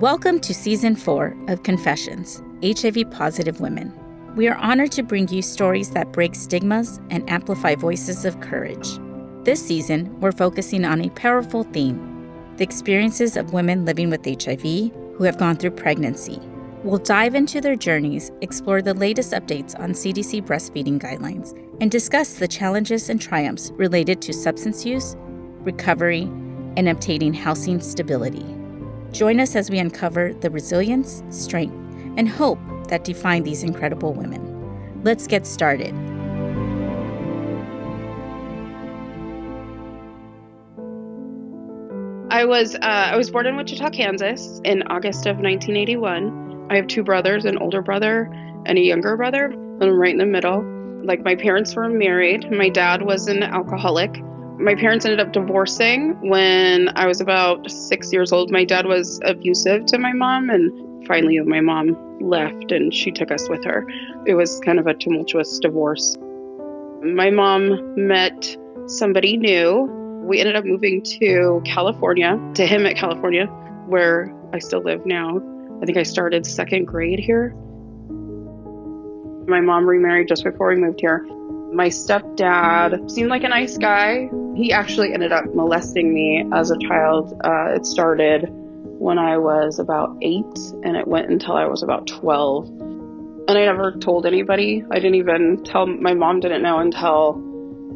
Welcome to Season 4 of Confessions, HIV Positive Women. We are honored to bring you stories that break stigmas and amplify voices of courage. This season, we're focusing on a powerful theme, the experiences of women living with HIV who have gone through pregnancy. We'll dive into their journeys, explore the latest updates on CDC breastfeeding guidelines, and discuss the challenges and triumphs related to substance use, recovery, and obtaining housing stability. Join us as we uncover the resilience, strength, and hope that define these incredible women. Let's get started. I was born in Wichita, Kansas in August of 1981. I have two brothers, an older brother and a younger brother, and I'm right in the middle. Like, my parents were married. My dad was an alcoholic. My parents ended up divorcing when I was about 6 years old. My dad was abusive to my mom, and finally my mom left and she took us with her. It was kind of a tumultuous divorce. My mom met somebody new. We ended up moving to California, to Hemet, California, where I still live now. I think I started second grade here. My mom remarried just before we moved here. My stepdad seemed like a nice guy. He actually ended up molesting me as a child. It started when I was about 8 and it went until I was about 12. And I never told anybody. My mom didn't know until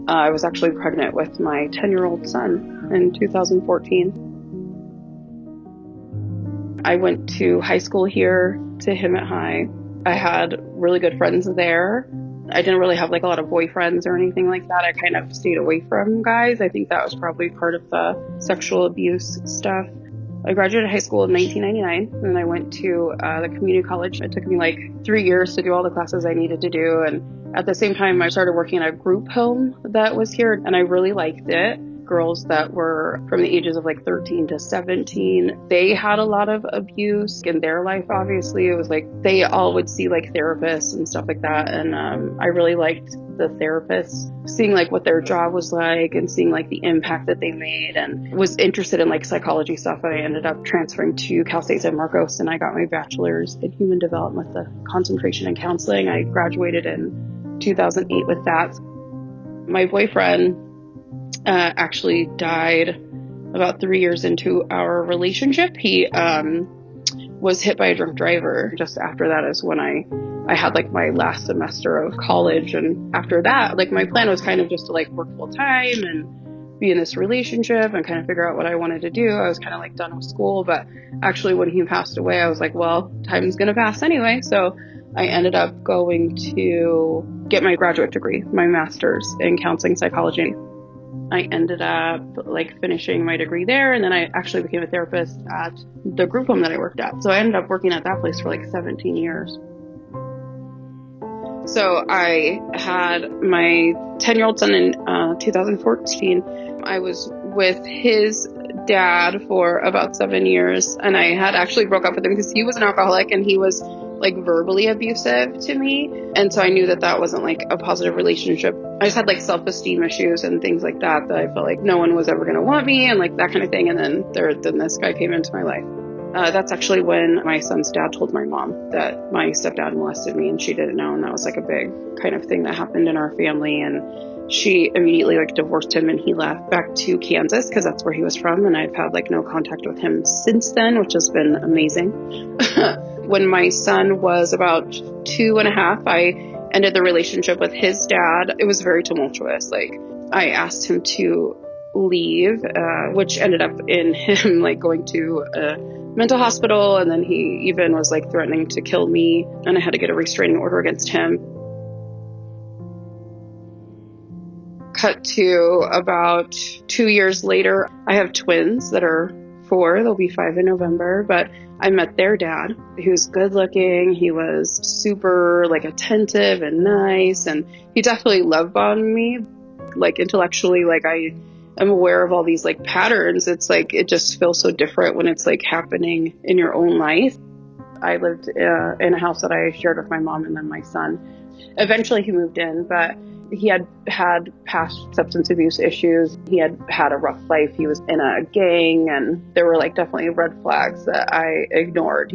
I was actually pregnant with my 10-year-old son in 2014. I went to high school here to Hemet High. I had really good friends there. I didn't really have like a lot of boyfriends or anything like that. I kind of stayed away from guys. I think that was probably part of the sexual abuse stuff. I graduated high school in 1999 and I went to the community college. It took me like 3 years to do all the classes I needed to do. And at the same time, I started working at a group home that was here and I really liked it. Girls that were from the ages of like 13 to 17, they had a lot of abuse in their life. Obviously, it was like they all would see like therapists and stuff like that. And I really liked the therapists, seeing like what their job was like and seeing like the impact that they made, and was interested in like psychology stuff. I ended up transferring to Cal State San Marcos and I got my bachelor's in human development with a concentration in counseling. I graduated in 2008 with that. My boyfriend actually died about 3 years into our relationship. He was hit by a drunk driver. Just after that is when I had like my last semester of college. And after that, like my plan was kind of just to like work full time and be in this relationship and kind of figure out what I wanted to do. I was kind of like done with school, but actually when he passed away, I was like, well, time's going to pass anyway. So I ended up going to get my graduate degree, my master's in counseling psychology. I ended up like finishing my degree there, and then I actually became a therapist at the group home that I worked at. So I ended up working at that place for like 17 years. So I had my 10-year-old son in 2014. I was with his dad for about 7 years, and I had actually broke up with him because he was an alcoholic and he was like verbally abusive to me. And so I knew that that wasn't like a positive relationship. I just had like self-esteem issues and things like that I felt like no one was ever going to want me and like that kind of thing. And then this guy came into my life. That's actually when my son's dad told my mom that my stepdad molested me and she didn't know. And that was like a big kind of thing that happened in our family. And she immediately like divorced him and he left back to Kansas because that's where he was from. And I've had like no contact with him since then, which has been amazing. When my son was about 2.5, I ended the relationship with his dad. It was very tumultuous. Like, I asked him to leave, which ended up in him like going to a mental hospital. And then he even was like threatening to kill me. And I had to get a restraining order against him. Cut to about 2 years later, I have twins that are 4. They'll be 5 in November. But I met their dad, who was good looking. He was super like attentive and nice. And he definitely love bombed me. Like intellectually, like I am aware of all these like patterns. It's like, it just feels so different when it's like happening in your own life. I lived in a house that I shared with my mom and then my son. Eventually he moved in, but He had had past substance abuse issues. He had had a rough life. He was in a gang, and there were like definitely red flags that I ignored,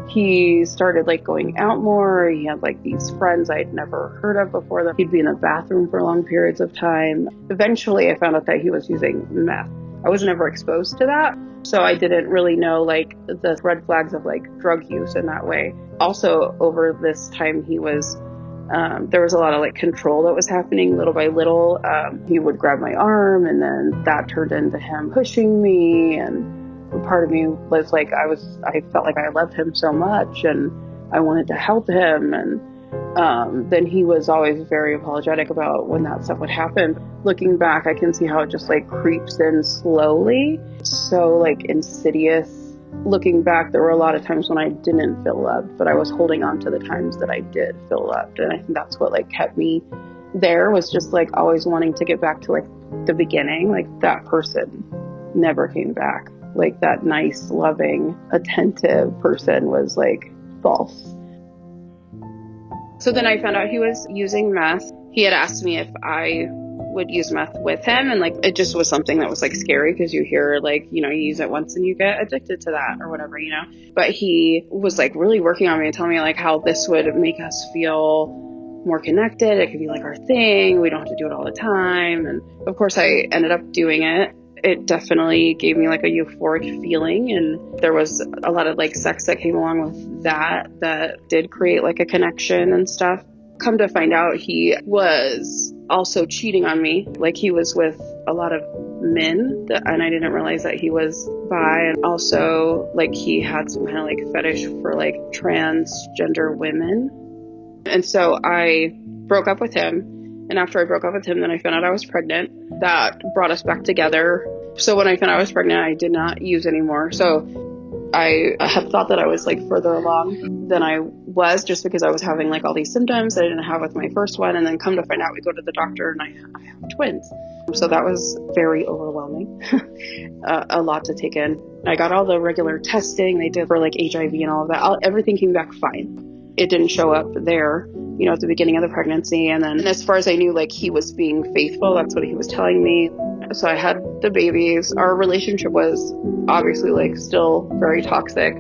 he started like going out more. He had like these friends I'd never heard of before that he'd be in the bathroom for long periods of time. Eventually I found out that he was using meth. I was never exposed to that, so I didn't really know like the red flags of like drug use in that way. Also over this time there was a lot of like control that was happening little by little. He would grab my arm, and then that turned into him pushing me, and part of me was like I felt like I loved him so much and I wanted to help him, and then he was always very apologetic about when that stuff would happen. Looking back, I can see how it just like creeps in slowly. So like insidious. Looking back, there were a lot of times when I didn't feel loved, but I was holding on to the times that I did feel loved. And I think that's what like kept me there, was just like always wanting to get back to like the beginning. Like that person never came back. Like that nice, loving, attentive person was like false. So then I found out he was using meth. He had asked me if I would use meth with him, and like it just was something that was like scary, because you hear like, you use it once and you get addicted to that or whatever, but he was like really working on me and telling me like how this would make us feel more connected. It could be like our thing. We don't have to do it all the time. And of course I ended up doing it. It definitely gave me like a euphoric feeling, and there was a lot of like sex that came along with that did create like a connection and stuff. Come to find out, he was also cheating on me. Like he was with a lot of men, and I didn't realize that he was bi. And also like he had some kind of like fetish for like transgender women. And so I broke up with him. And after I broke up with him, then I found out I was pregnant. That brought us back together. So when I found out I was pregnant, I did not use anymore. So I had thought that I was like further along than I was, just because I was having like all these symptoms that I didn't have with my first one. And then come to find out, we go to the doctor and I have twins. So that was very overwhelming, a lot to take in. I got all the regular testing they did for like HIV and all of that. Everything came back fine. It didn't show up there, at the beginning of the pregnancy. And then as far as I knew, like he was being faithful. That's what he was telling me. So I had the babies. Our relationship was obviously like still very toxic.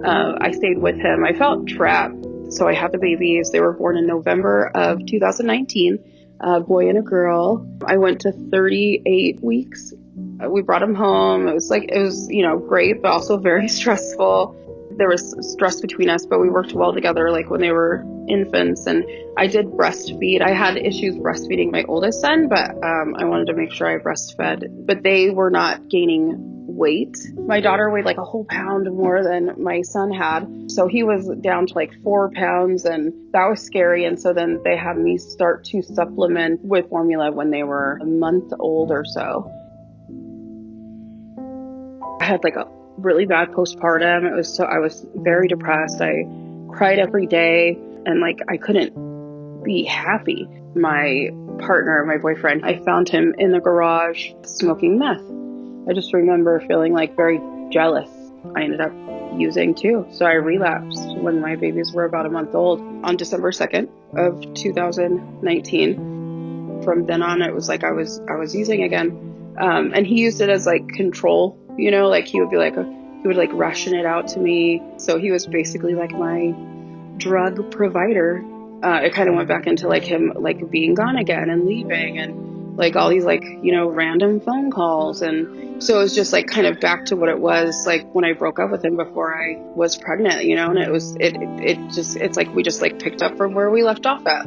I stayed with him. I felt trapped. So I had the babies. They were born in November of 2019, a boy and a girl. I went to 38 weeks. We brought him home. It was great, but also very stressful. There was stress between us, but we worked well together, like when they were infants. And I did breastfeed. I had issues breastfeeding my oldest son, but I wanted to make sure I breastfed. But they were not gaining weight. My daughter weighed like a whole pound more than my son had. So he was down to like 4 pounds, and that was scary. And so then they had me start to supplement with formula when they were a month old or so. I had like a really bad postpartum. I was very depressed. I cried every day, and like I couldn't be happy. My partner, my boyfriend, I found him in the garage smoking meth. I just remember feeling like very jealous. I ended up using too. So I relapsed when my babies were about a month old on December 2nd of 2019. From then on, it was like I was using again. And he used it as like control, like he would be like, he would like ration it out to me. So he was basically like my drug provider. It kind of went back into like him like being gone again and leaving, and like all these like, random phone calls. And so it was just like kind of back to what it was like when I broke up with him before I was pregnant, and it's like we just like picked up from where we left off at.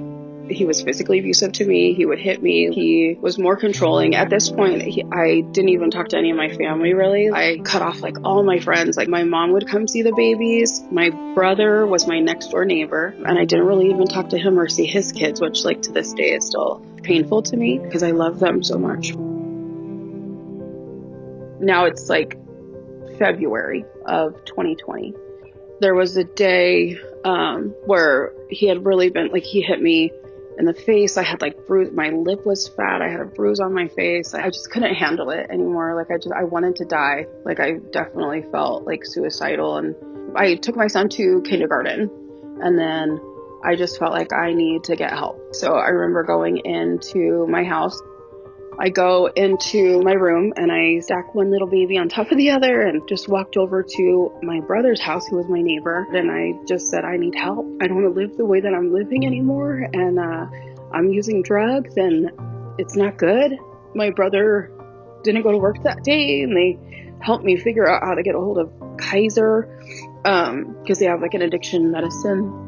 He was physically abusive to me. He would hit me. He was more controlling. At this point, I didn't even talk to any of my family, really. I cut off like all my friends. Like my mom would come see the babies. My brother was my next door neighbor, and I didn't really even talk to him or see his kids, which like to this day is still painful to me because I love them so much. Now it's like February of 2020. There was a day where he had really been like, he hit me in the face. I had like bruise. My lip was fat. I had a bruise on my face. I just couldn't handle it anymore. Like I wanted to die. Like I definitely felt like suicidal. And I took my son to kindergarten, and then I just felt like I need to get help. So I remember going into my house. I go into my room and I stack one little baby on top of the other and just walked over to my brother's house, who was my neighbor. And I just said, I need help. I don't want to live the way that I'm living anymore. And I'm using drugs and it's not good. My brother didn't go to work that day and they helped me figure out how to get a hold of Kaiser because they have like an addiction medicine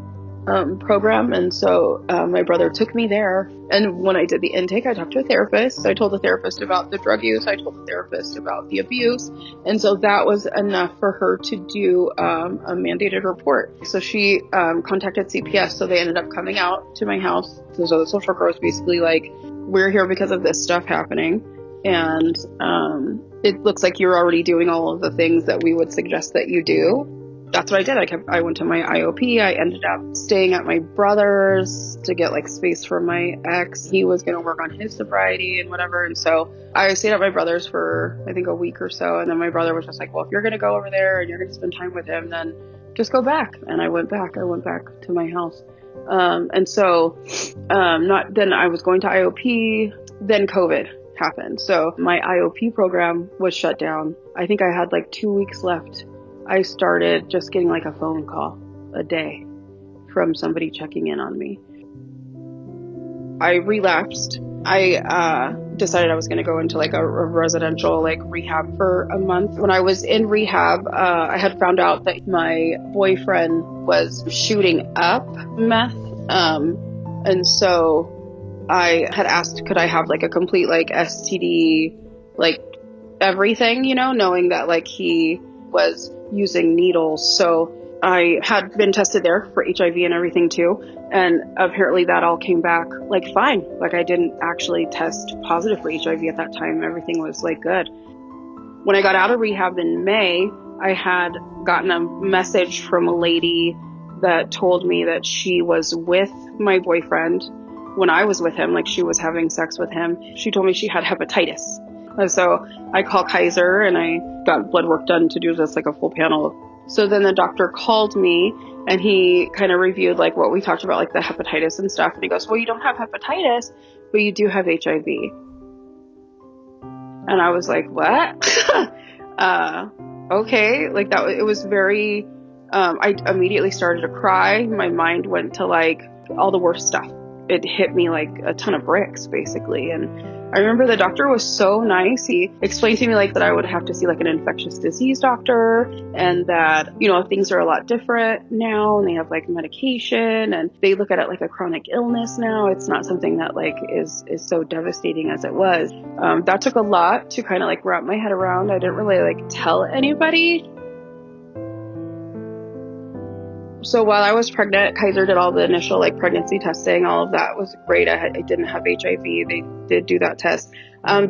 program. And so my brother took me there. And when I did the intake, I talked to a therapist. I told the therapist about the drug use. I told the therapist about the abuse. And so that was enough for her to do a mandated report. So she contacted CPS. So they ended up coming out to my house. So the social worker was basically like, we're here because of this stuff happening. And it looks like you're already doing all of the things that we would suggest that you do. That's what I did. I went to my IOP. I ended up staying at my brother's to get like space for my ex. He was going to work on his sobriety and whatever. And so I stayed at my brother's for, I think, a week or so. And then my brother was just like, well, if you're going to go over there and you're going to spend time with him, then just go back. And I went back. I went back to my house. And so then I was going to IOP. Then COVID happened. So my IOP program was shut down. I think I had like 2 weeks left. I started just getting like a phone call a day from somebody checking in on me. I relapsed. I decided I was going to go into like a residential like rehab for a month. When I was in rehab, I had found out that my boyfriend was shooting up meth. And so I had asked, could I have like a complete like STD, like everything, you know, knowing that like he was using needles. So I had been tested there for HIV and everything too. And apparently that all came back like fine. Like I didn't actually test positive for HIV at that time. Everything was like good. When I got out of rehab in May, I had gotten a message from a lady that told me that she was with my boyfriend when I was with him, like she was having sex with him. She told me she had hepatitis. And so I called Kaiser and I got blood work done to do just like a full panel. So then the doctor called me and he kind of reviewed like what we talked about, like the hepatitis and stuff. And he goes, well, you don't have hepatitis, but you do have HIV. And I was like, what? Okay. Like that, it was very, I immediately started to cry. My mind went to like all the worst stuff. It hit me like a ton of bricks basically. And I remember the doctor was so nice. He explained to me like that I would have to see like an infectious disease doctor and that, you know, things are a lot different now and they have like medication and they look at it like a chronic illness now. It's not something that like is so devastating as it was. That took a lot to kind of like wrap my head around. I didn't really like tell anybody. So while I was pregnant, Kaiser did all the initial like pregnancy testing. All of that was great. I didn't have HIV. They did do that test.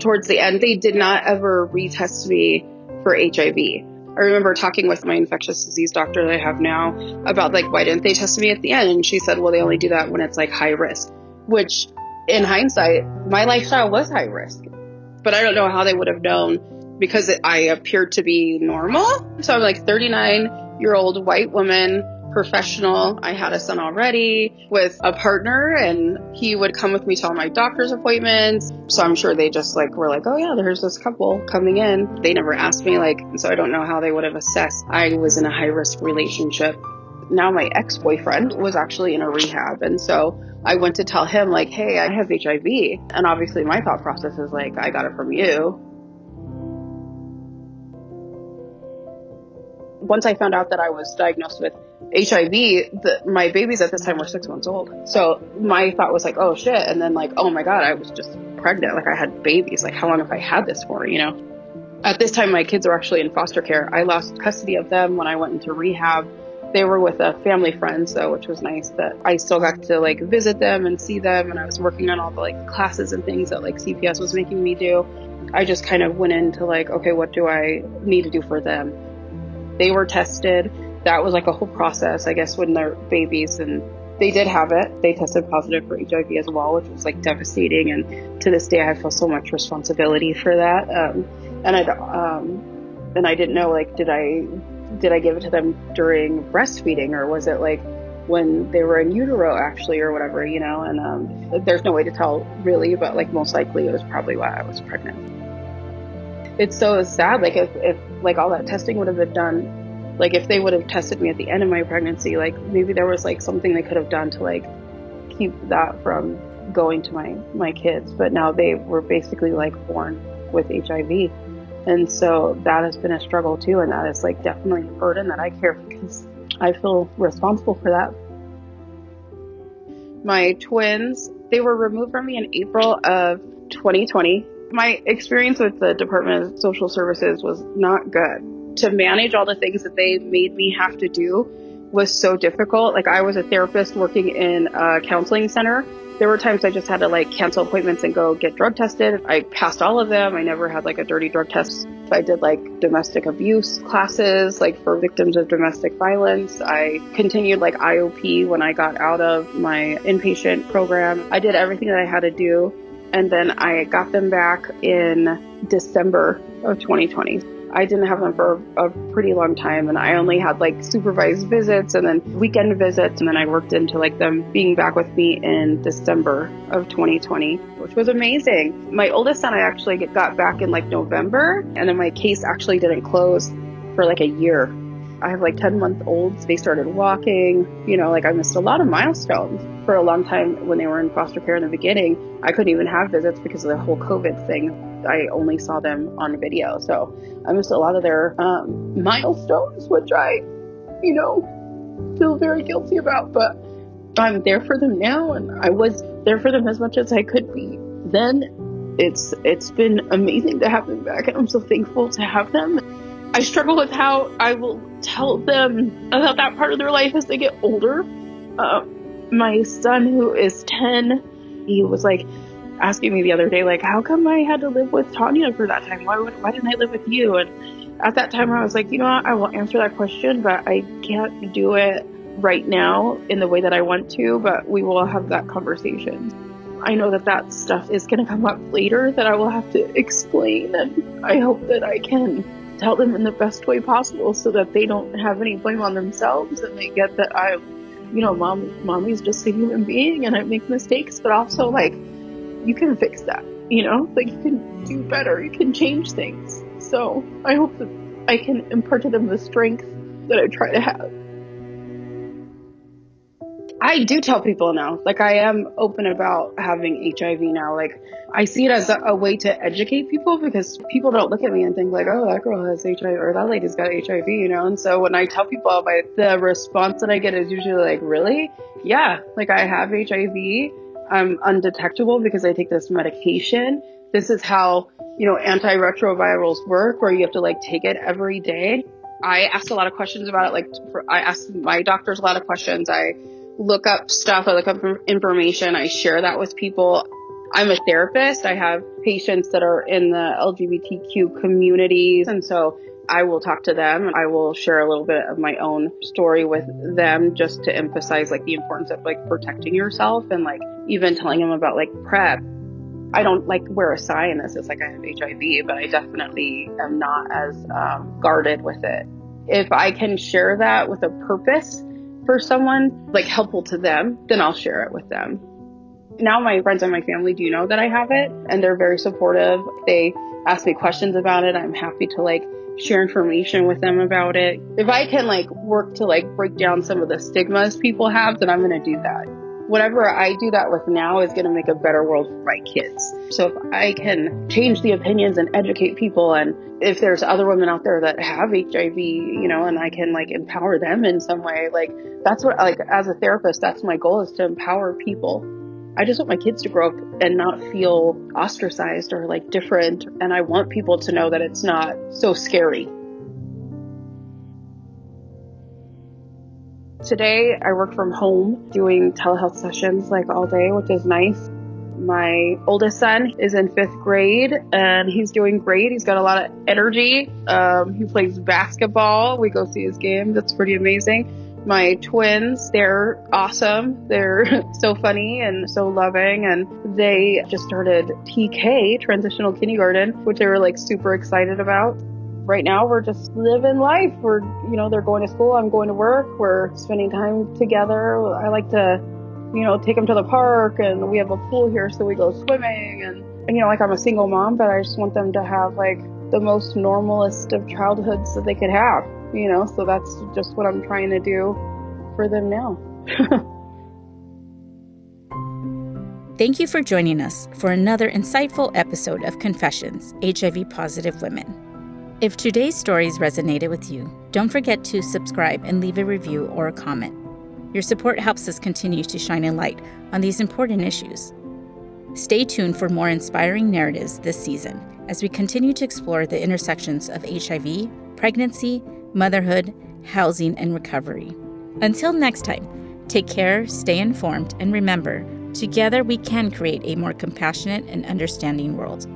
Towards the end, they did not ever retest me for HIV. I remember talking with my infectious disease doctor that I have now about like, why didn't they test me at the end? And she said, well, they only do that when it's like high risk, which in hindsight, my lifestyle was high risk, but I don't know how they would have known because I appeared to be normal. So I'm like 39-year-old white woman, professional. I had a son already with a partner and he would come with me to all my doctor's appointments. So I'm sure they just like were like, oh yeah, there's this couple coming in. They never asked me like, so I don't know how they would have assessed I was in a high risk relationship. Now my ex-boyfriend was actually in a rehab. And so I went to tell him like, hey, I have HIV. And obviously my thought process is like, I got it from you. Once I found out that I was diagnosed with HIV, my babies at this time were 6 months old. So my thought was like, oh shit. And then like, oh my God, I was just pregnant. Like I had babies. Like how long have I had this for, you know? At this time, my kids were actually in foster care. I lost custody of them when I went into rehab. They were with a family friend, so which was nice that I still got to like visit them and see them. And I was working on all the like classes and things that like CPS was making me do. I just kind of went into like, okay, what do I need to do for them? They were tested. That was like a whole process, I guess, when they're babies, and they did have it. They tested positive for HIV as well, which was like devastating. And to this day, I feel so much responsibility for that. And I didn't know, like, did I give it to them during breastfeeding, or was it like when they were in utero, actually, or whatever, and there's no way to tell really, but like most likely it was probably why I was pregnant. It's so sad, like if like all that testing would have been done, like if they would have tested me at the end of my pregnancy, like maybe there was like something they could have done to like keep that from going to my kids. But now they were basically like born with HIV. And so that has been a struggle too. And that is like definitely a burden that I carry because I feel responsible for that. My twins, they were removed from me in April of 2020. My experience with the Department of Social Services was not good. To manage all the things that they made me have to do was so difficult. Like I was a therapist working in a counseling center. There were times I just had to like cancel appointments and go get drug tested. I passed all of them. I never had like a dirty drug test. I did like domestic abuse classes, like for victims of domestic violence. I continued like IOP when I got out of my inpatient program. I did everything that I had to do. And then I got them back in December of 2020. I didn't have them for a pretty long time, and I only had like supervised visits and then weekend visits, and then I worked into like them being back with me in December of 2020, which was amazing. My oldest son I actually got back in like November, and then my case actually didn't close for like a year. I have like 10-month-olds. They started walking, like I missed a lot of milestones. For a long time when they were in foster care in the beginning, I couldn't even have visits because of the whole COVID thing. I only saw them on video. So I missed a lot of their milestones, which I, feel very guilty about. But I'm there for them now, and I was there for them as much as I could be then. It's been amazing to have them back, and I'm so thankful to have them. I struggle with how I will tell them about that part of their life as they get older. My son, who is 10, he was like asking me the other day, like, how come I had to live with Tanya for that time? Why didn't I live with you? And at that time I was like, I will answer that question, but I can't do it right now in the way that I want to, but we will have that conversation. I know that stuff is going to come up later that I will have to explain, and I hope that I can tell them in the best way possible so that they don't have any blame on themselves, and they get that mommy's just a human being and I make mistakes, but also like you can fix that, like you can do better, you can change things. So I hope that I can impart to them the strength that I try to have. I do tell people now, like I am open about having HIV now. Like I see it as a way to educate people, because people don't look at me and think like, oh, that girl has HIV or that lady's got HIV, And so when I tell people about it, the response that I get is usually like, really? Yeah, like I have HIV. I'm undetectable because I take this medication. This is how, antiretrovirals work, where you have to like take it every day. I asked a lot of questions about it. Like I asked my doctors a lot of questions. I look up stuff, I look up information, I share that with people. I'm a therapist. I have patients that are in the LGBTQ communities, and so I will talk to them. I will share a little bit of my own story with them just to emphasize like the importance of like protecting yourself, and like even telling them about like PrEP. I don't like wear a sign that says like I have HIV, but I definitely am not as guarded with it. If I can share that with a purpose for someone, like helpful to them, then I'll share it with them. Now my friends and my family do know that I have it, and they're very supportive. They ask me questions about it. I'm happy to like share information with them about it. If I can like work to like break down some of the stigmas people have, then I'm going to do that. Whatever I do that with now is going to make a better world for my kids. So if I can change the opinions and educate people, and if there's other women out there that have HIV, and I can like empower them in some way, like that's what, like as a therapist, that's my goal, is to empower people. I just want my kids to grow up and not feel ostracized or like different. And I want people to know that it's not so scary. Today, I work from home doing telehealth sessions like all day, which is nice. My oldest son is in 5th grade and he's doing great. He's got a lot of energy. He plays basketball. We go see his game. That's pretty amazing. My twins, they're awesome. They're so funny and so loving. And they just started TK, transitional kindergarten, which they were like super excited about. right now we're just living life. They're going to school, I'm going to work, we're spending time together. I like to, take them to the park, and we have a pool here, so we go swimming. And like, I'm a single mom, but I just want them to have like the most normalest of childhoods that they could have, so that's just what I'm trying to do for them now. Thank you for joining us for another insightful episode of Confessions, HIV Positive Women. If today's stories resonated with you, don't forget to subscribe and leave a review or a comment. Your support helps us continue to shine a light on these important issues. Stay tuned for more inspiring narratives this season as we continue to explore the intersections of HIV, pregnancy, motherhood, housing, and recovery. Until next time, take care, stay informed, and remember, together we can create a more compassionate and understanding world.